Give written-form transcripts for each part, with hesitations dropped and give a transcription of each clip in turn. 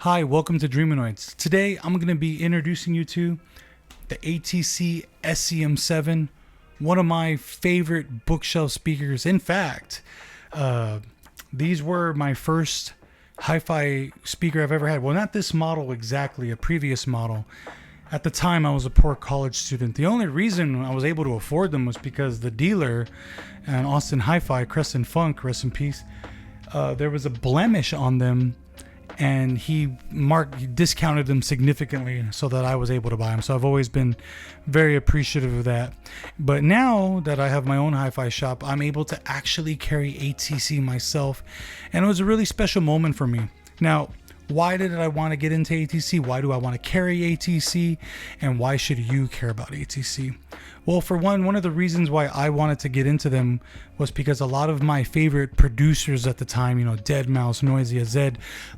Hi, welcome to Dreamonoids. Today I'm going to be introducing you to the ATC SCM7, one of my favorite bookshelf speakers. In fact, these were my first hi-fi speaker I've ever had. Well, not this model exactly, a previous model. At the time, I was a poor college student. The only reason I was able to afford them was because the dealer and Austin Hi-Fi, Crescent Funk, rest in peace, there was a blemish on them, and he discounted them significantly so that I was able to buy them. So I've always been very appreciative of that. But now that I have my own hi-fi shop, I'm able to actually carry ATC myself, and it was a really special moment for me. Now, why did I want to get into ATC? Why do I want to carry ATC? And why should you care about ATC? Well, for one of the reasons why I wanted to get into them was because a lot of my favorite producers at the time, deadmau5, Noisy AZ,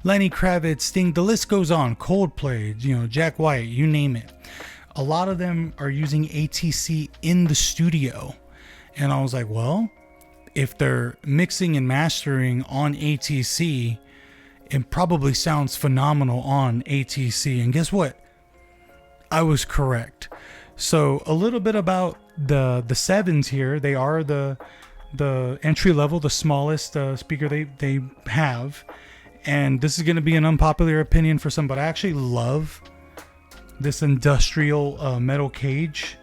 Lenny Kravitz, Sting, the list goes on, Coldplay, Jack White, you name it. A lot of them are using ATC in the studio. And I was like, well, if they're mixing and mastering on ATC, it probably sounds phenomenal on ATC. And guess what? I was correct. So a little bit about the sevens here. They are the entry level, the smallest speaker they have. And this is going to be an unpopular opinion for some, but I actually love this industrial metal cage.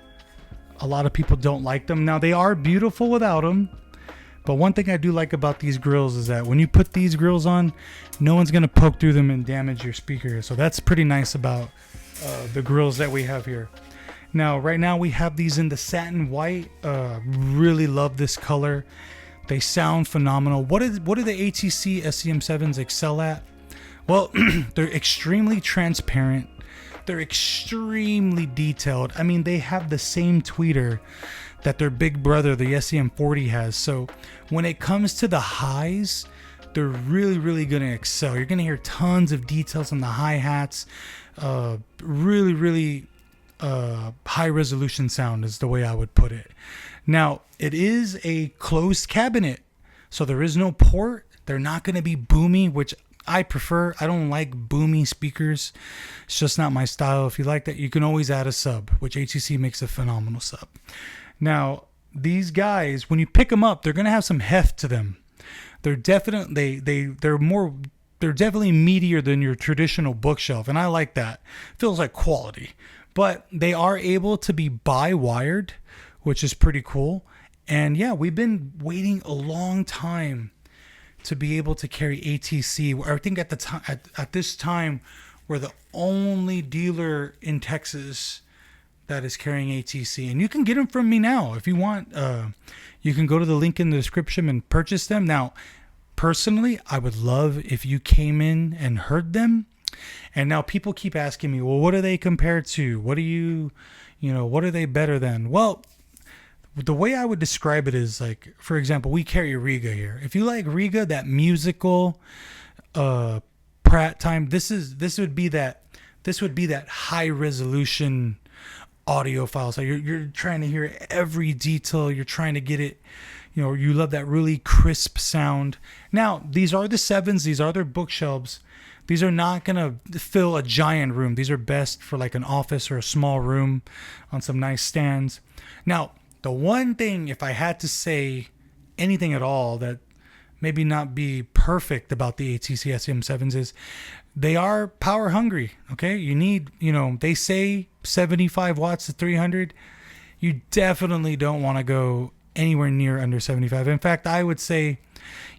A lot of people don't like them. Now, they are beautiful without them. But one thing I do like about these grills is that when you put these grills on, no one's going to poke through them and damage your speaker. So that's pretty nice about the grills that we have here. Now, right now we have these in the satin white. Really love this color. They sound phenomenal. What do the ATC SCM7s excel at? Well, they're extremely transparent. They're extremely detailed. I mean, they have the same tweeter that their big brother, the SCM40, has. So when it comes to the highs, they're really going to excel. You're going to hear tons of details on the hi-hats. Really high resolution sound is the way I would put it. Now, it is a closed cabinet, so there is no port. They're not going to be boomy, which I prefer. I don't like boomy speakers. It's just not my style. If you like that, you can always add a sub, which ATC makes a phenomenal sub. Now, these guys, when you pick them up, they're going to have some heft to them. They're definitely they're definitely meatier than your traditional bookshelf, and I like that. Feels like quality. But they are able to be bi-wired, which is pretty cool. And yeah, we've been waiting a long time to be able to carry ATC. I think at this time, we're the only dealer in Texas that is carrying ATC, and you can get them from me now if you want. You can go to the link in the description and purchase them. Now, personally, I would love if you came in and heard them. And now people keep asking me, well, what are they compared to? What are they better than? Well, the way I would describe it is like, for example, we carry Riga here. If you like Riga, that musical Pratt time, this would be that high resolution audiophiles. So you're trying to hear every detail. You're trying to get it. You love that really crisp sound. Now, these are the sevens. These are their bookshelves. These are not going to fill a giant room. These are best for like an office or a small room on some nice stands. Now, the one thing, if I had to say anything at all that maybe not be perfect about the ATC SCM7s is they are power hungry. Okay. You need, they say 75 watts to 300. You definitely don't want to go anywhere near under 75. In fact, I would say,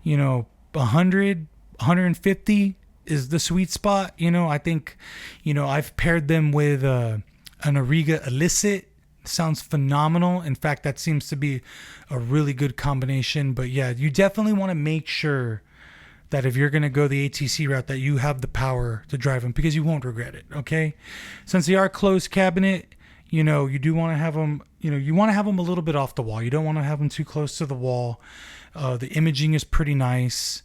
100, 150 is the sweet spot. I think, I've paired them with an Ariga Illicit. Sounds phenomenal. In fact, that seems to be a really good combination. But yeah, you definitely want to make sure that if you're going to go the ATC route, that you have the power to drive them, because you won't regret it. Okay. Since they are closed cabinet, you do want to have them, you want to have them a little bit off the wall. You don't want to have them too close to the wall. The imaging is pretty nice.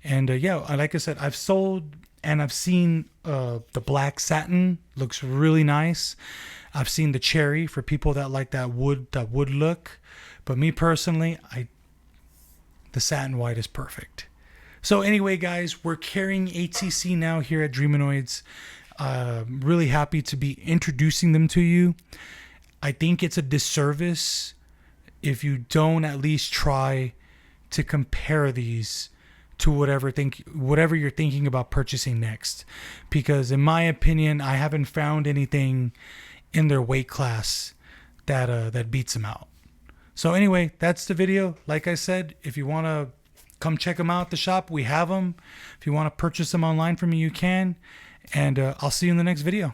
And yeah, like I said, I've sold and I've seen the black satin looks really nice. I've seen the cherry for people that like that wood look. But me personally, the satin white is perfect. So anyway, guys, we're carrying ATC now here at Dreamanoids. Really happy to be introducing them to you. I think it's a disservice if you don't at least try to compare these to whatever you're thinking about purchasing next, because in my opinion, I haven't found anything in their weight class that beats them out. So anyway, that's the video. Like I said, if you want to come check them out at the shop, we have them. If you want to purchase them online from me, you can. And I'll see you in the next video.